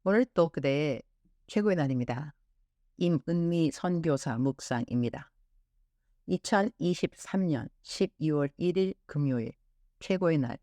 오늘 또 그대의 최고의 날입니다. 임은미 선교사 묵상입니다. 2023년 12월 1일 금요일 최고의 날.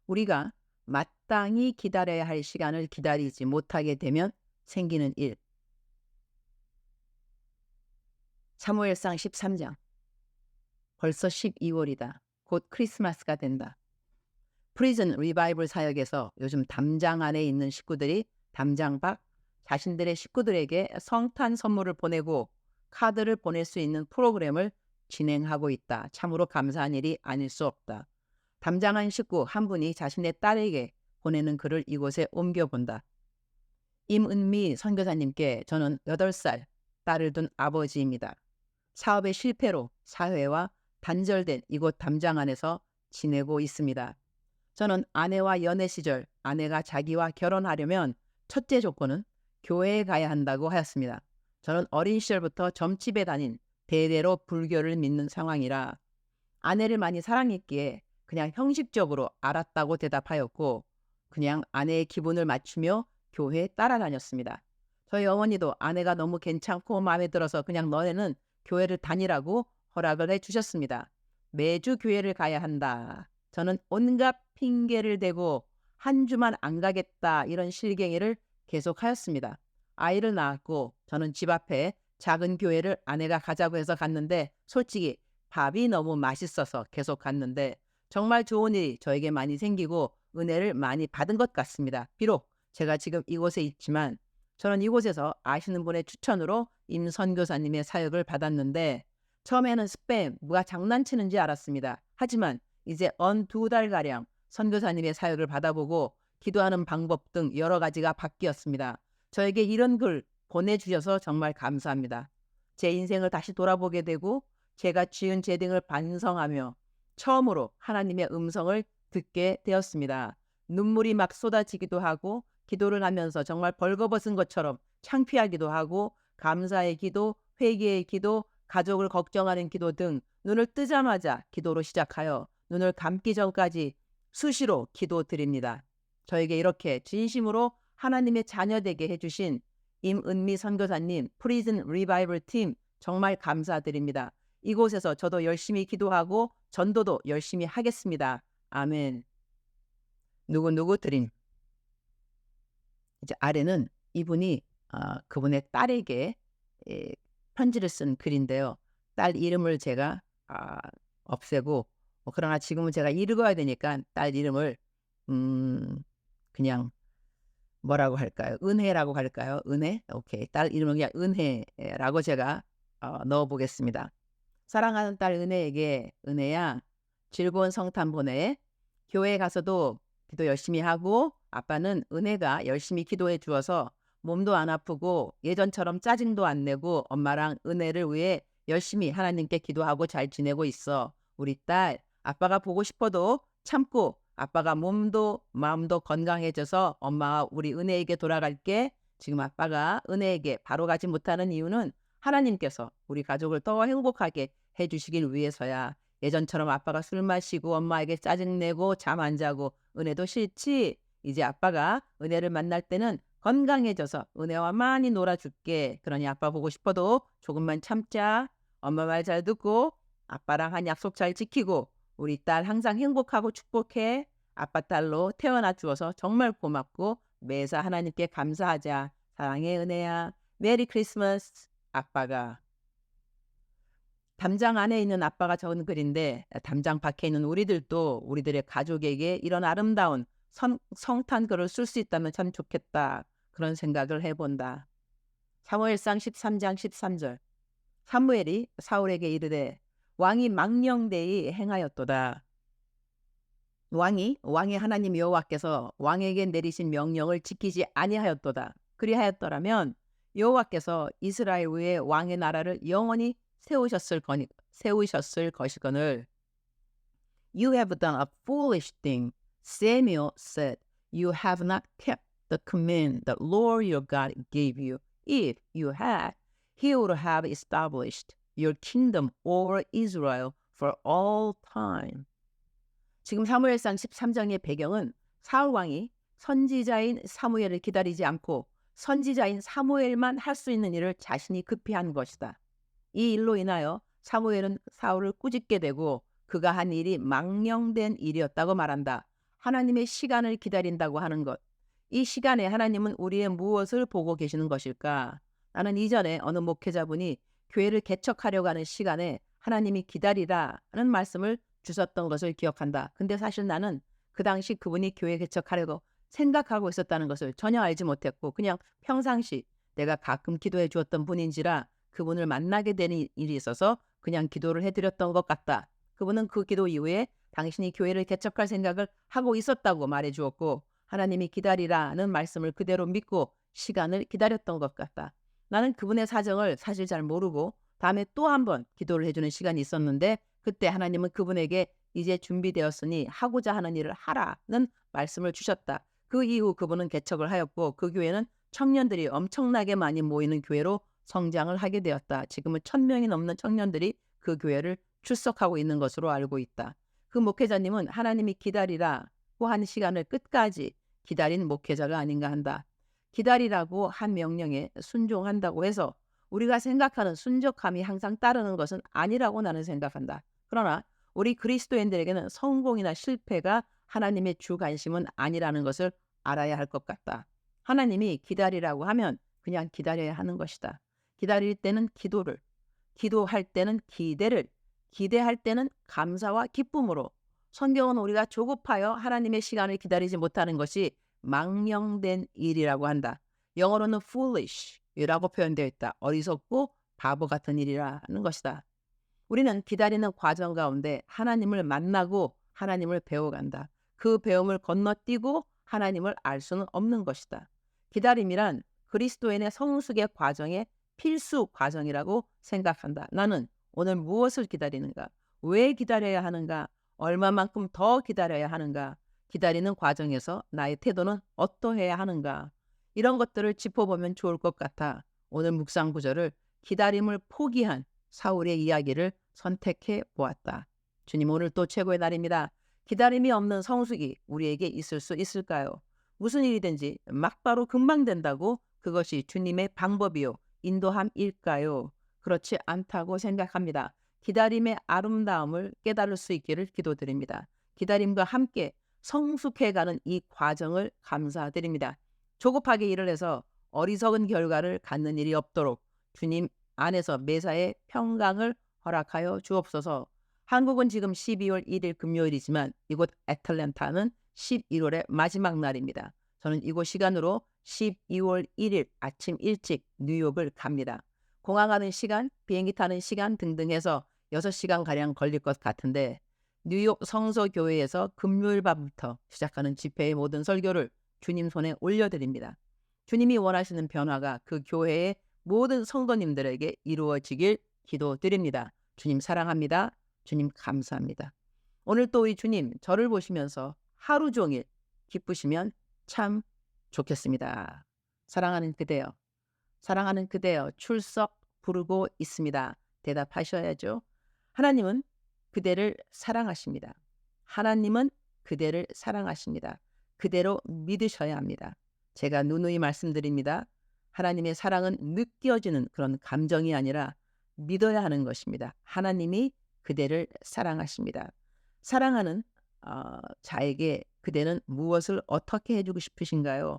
우리가 마땅히 기다려야 할 시간을 기다리지 못하게 되면 생기는 일. 사무엘상 13장. 벌써 12월이다. 곧 크리스마스가 된다. 프리즌 리바이벌 사역에서 요즘 담장 안에 있는 식구들이 담장 밖 자신들의 식구들에게 성탄 선물을 보내고 카드를 보낼 수 있는 프로그램을 진행하고 있다. 참으로 감사한 일이 아닐 수 없다. 담장한 식구 한 분이 자신의 딸에게 보내는 글을 이곳에 옮겨본다. 임은미 선교사님께 저는 8살 딸을 둔 아버지입니다. 사업의 실패로 사회와 단절된 이곳 담장 안에서 지내고 있습니다. 저는 아내와 연애 시절 아내가 자기와 결혼하려면 첫째 조건은 교회에 가야 한다고 하였습니다. 저는 어린 시절부터 점집에 다닌 대대로 불교를 믿는 상황이라 아내를 많이 사랑했기에 그냥 형식적으로 알았다고 대답하였고 그냥 아내의 기분을 맞추며 교회에 따라다녔습니다. 저희 어머니도 아내가 너무 괜찮고 마음에 들어서 그냥 너네는 교회를 다니라고 허락을 해주셨습니다. 매주 교회를 가야 한다. 저는 온갖 핑계를 대고 한 주만 안 가겠다 이런 실갱이를 계속하였습니다. 아이를 낳았고 저는 집 앞에 작은 교회를 아내가 가자고 해서 갔는데 솔직히 밥이 너무 맛있어서 계속 갔는데 정말 좋은 일이 저에게 많이 생기고 은혜를 많이 받은 것 같습니다. 비록 제가 지금 이곳에 있지만 저는 이곳에서 아시는 분의 추천으로 임 선교사님의 사역을 받았는데 처음에는 스팸, 누가 장난치는 줄 알았습니다. 하지만 이제 언 2달가량 선교사님의 사역을 받아보고 기도하는 방법 등 여러 가지가 바뀌었습니다. 저에게 이런 글 보내주셔서 정말 감사합니다. 제 인생을 다시 돌아보게 되고 제가 지은 죄 등을 반성하며 처음으로 하나님의 음성을 듣게 되었습니다. 눈물이 막 쏟아지기도 하고 기도를 하면서 정말 벌거벗은 것처럼 창피하기도 하고 감사의 기도, 회개의 기도, 가족을 걱정하는 기도 등 눈을 뜨자마자 기도로 시작하여 눈을 감기 전까지 수시로 기도드립니다. 저에게 이렇게 진심으로 하나님의 자녀되게 해주신 임은미 선교사님, 프리즌 리바이벌 팀 정말 감사드립니다. 이곳에서 저도 열심히 기도하고 전도도 열심히 하겠습니다. 아멘. 누구누구 드림. 이제 아래는 이분이 그분의 딸에게 에, 편지를 쓴 글인데요. 딸 이름을 제가 없애고 그러나 지금은 제가 읽어야 되니까 딸 이름을 그냥 뭐라고 할까요? 은혜라고 할까요? 은혜? 오케이. 딸 이름은 그냥 은혜라고 제가 넣어보겠습니다. 사랑하는 딸 은혜에게 은혜야 즐거운 성탄 보내. 교회에 가서도 기도 열심히 하고 아빠는 은혜가 열심히 기도해 주어서 몸도 안 아프고 예전처럼 짜증도 안 내고 엄마랑 은혜를 위해 열심히 하나님께 기도하고 잘 지내고 있어. 우리 딸 아빠가 보고 싶어도 참고 아빠가 몸도 마음도 건강해져서 엄마와 우리 은혜에게 돌아갈게. 지금 아빠가 은혜에게 바로 가지 못하는 이유는 하나님께서 우리 가족을 더 행복하게 해주시길 위해서야. 예전처럼 아빠가 술 마시고 엄마에게 짜증내고 잠 안 자고 은혜도 싫지? 이제 아빠가 은혜를 만날 때는 건강해져서 은혜와 많이 놀아줄게. 그러니 아빠 보고 싶어도 조금만 참자. 엄마 말 잘 듣고 아빠랑 한 약속 잘 지키고 우리 딸 항상 행복하고 축복해. 아빠 딸로 태어나 주어서 정말 고맙고 매사 하나님께 감사하자. 사랑해 은혜야. 메리 크리스마스. 아빠가. 담장 안에 있는 아빠가 적은 글인데 담장 밖에 있는 우리들도 우리들의 가족에게 이런 아름다운 성탄글을 쓸 수 있다면 참 좋겠다. 그런 생각을 해본다. 사무엘상 13장 13절. 사무엘이 사울에게 이르되 왕이 망령되이 행하였도다. 왕의 하나님 여호와께서 왕에게 내리신 명령을 지키지 아니하였도다. 그리하였더라면 여호와께서 이스라엘 위에 왕의 나라를 영원히 세우셨을 것이거늘. You have done a foolish thing. Samuel said, You have not kept the command the Lord your God gave you. If you had, he would have established your kingdom over Israel for all time. 지금 사무엘상 13장의 배경은 사울 왕이 선지자인 사무엘을 기다리지 않고 선지자인 사무엘만 할 수 있는 일을 자신이 급히 한 것이다. 이 일로 인하여 사무엘은 사울을 꾸짖게 되고 그가 한 일이 망령된 일이었다고 말한다. 하나님의 시간을 기다린다고 하는 것. 이 시간에 하나님은 우리의 무엇을 보고 계시는 것일까? 나는 이전에 어느 목회자분이 교회를 개척하려고 하는 시간에 하나님이 기다리라는 말씀을 주셨던 것을 기억한다. 근데 사실 나는 그 당시 그분이 교회 개척하려고 생각하고 있었다는 것을 전혀 알지 못했고 그냥 평상시 내가 가끔 기도해 주었던 분인지라 그분을 만나게 되는 일이 있어서 그냥 기도를 해드렸던 것 같다. 그분은 그 기도 이후에 당신이 교회를 개척할 생각을 하고 있었다고 말해 주었고 하나님이 기다리라는 말씀을 그대로 믿고 시간을 기다렸던 것 같다. 나는 그분의 사정을 사실 잘 모르고 다음에 또 한 번 기도를 해주는 시간이 있었는데 그때 하나님은 그분에게 이제 준비되었으니 하고자 하는 일을 하라는 말씀을 주셨다. 그 이후 그분은 개척을 하였고 그 교회는 청년들이 엄청나게 많이 모이는 교회로 성장을 하게 되었다. 지금은 1,000명이 넘는 청년들이 그 교회를 출석하고 있는 것으로 알고 있다. 그 목회자님은 하나님이 기다리라고 한 시간을 끝까지 기다린 목회자가 아닌가 한다. 기다리라고 한 명령에 순종한다고 해서 우리가 생각하는 순적함이 항상 따르는 것은 아니라고 나는 생각한다. 그러나 우리 그리스도인들에게는 성공이나 실패가 하나님의 주 관심은 아니라는 것을 알아야 할 것 같다. 하나님이 기다리라고 하면 그냥 기다려야 하는 것이다. 기다릴 때는 기도를, 기도할 때는 기대를, 기대할 때는 감사와 기쁨으로. 성경은 우리가 조급하여 하나님의 시간을 기다리지 못하는 것이 망령된 일이라고 한다. 영어로는 foolish이라고 표현되어 있다. 어리석고 바보 같은 일이라는 것이다. 우리는 기다리는 과정 가운데 하나님을 만나고 하나님을 배워간다. 그 배움을 건너뛰고 하나님을 알 수는 없는 것이다. 기다림이란 그리스도인의 성숙의 과정의 필수 과정이라고 생각한다. 나는 오늘 무엇을 기다리는가? 왜 기다려야 하는가? 얼마만큼 더 기다려야 하는가? 기다리는 과정에서 나의 태도는 어떠해야 하는가? 이런 것들을 짚어보면 좋을 것 같아. 오늘 묵상 구절을 기다림을 포기한 사울의 이야기를 선택해 보았다. 주님 오늘 또 최고의 날입니다. 기다림이 없는 성숙이 우리에게 있을 수 있을까요? 무슨 일이든지 막바로 금방 된다고 그것이 주님의 방법이요 인도함일까요? 그렇지 않다고 생각합니다. 기다림의 아름다움을 깨달을 수 있기를 기도드립니다. 기다림과 함께 성숙해가는 이 과정을 감사드립니다. 조급하게 일을 해서 어리석은 결과를 갖는 일이 없도록 주님 안에서 매사에 평강을 허락하여 주옵소서. 한국은 지금 12월 1일 금요일이지만 이곳 애틀랜타는 11월의 마지막 날입니다. 저는 이곳 시간으로 12월 1일 아침 일찍 뉴욕을 갑니다. 공항 가는 시간, 비행기 타는 시간 등등 해서 6시간가량 걸릴 것 같은데 뉴욕 성서교회에서 금요일 밤부터 시작하는 집회의 모든 설교를 주님 손에 올려드립니다. 주님이 원하시는 변화가 그 교회의 모든 성도님들에게 이루어지길 기도드립니다. 주님 사랑합니다. 주님 감사합니다. 오늘 또 이 주님 저를 보시면서 하루 종일 기쁘시면 참 좋겠습니다. 사랑하는 그대여, 사랑하는 그대여 출석 부르고 있습니다. 대답하셔야죠. 하나님은 그대를 사랑하십니다. 하나님은 그대를 사랑하십니다. 그대로 믿으셔야 합니다. 제가 누누이 말씀드립니다. 하나님의 사랑은 느껴지는 그런 감정이 아니라 믿어야 하는 것입니다. 하나님이 그대를 사랑하십니다. 사랑하는 자에게 그대는 무엇을 어떻게 해주고 싶으신가요?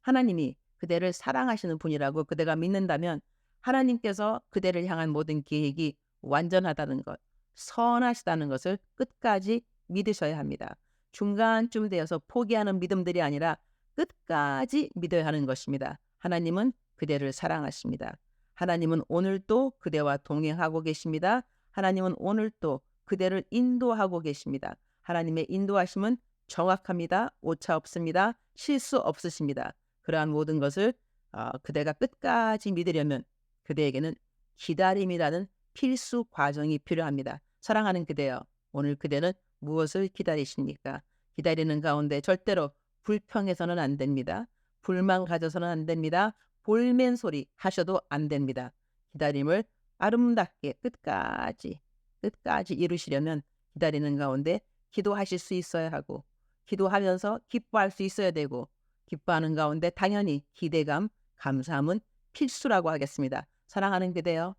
하나님이 그대를 사랑하시는 분이라고 그대가 믿는다면 하나님께서 그대를 향한 모든 계획이 완전하다는 것, 선하시다는 것을 끝까지 믿으셔야 합니다. 중간쯤 되어서 포기하는 믿음들이 아니라 끝까지 믿어야 하는 것입니다. 하나님은 그대를 사랑하십니다. 하나님은 오늘도 그대와 동행하고 계십니다. 하나님은 오늘도 그대를 인도하고 계십니다. 하나님의 인도하심은 정확합니다. 오차 없습니다. 실수 없으십니다. 그러한 모든 것을 그대가 끝까지 믿으려면 그대에게는 기다림이라는 필수 과정이 필요합니다. 사랑하는 그대여, 오늘 그대는 무엇을 기다리십니까? 기다리는 가운데 절대로 불평해서는 안 됩니다. 불만 가져서는 안 됩니다. 볼멘 소리 하셔도 안 됩니다. 기다림을 아름답게 끝까지 이루시려면 기다리는 가운데 기도하실 수 있어야 하고 기도하면서 기뻐할 수 있어야 되고 기뻐하는 가운데 당연히 기대감, 감사함은 필수라고 하겠습니다. 사랑하는 그대여,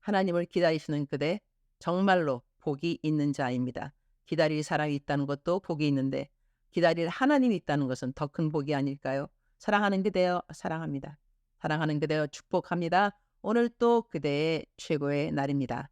하나님을 기다리시는 그대 정말로 복이 있는 자입니다. 기다릴 사람이 있다는 것도 복이 있는데 기다릴 하나님이 있다는 것은 더 큰 복이 아닐까요? 사랑하는 그대여, 사랑합니다. 사랑하는 그대여, 축복합니다. 오늘 또 그대의 최고의 날입니다.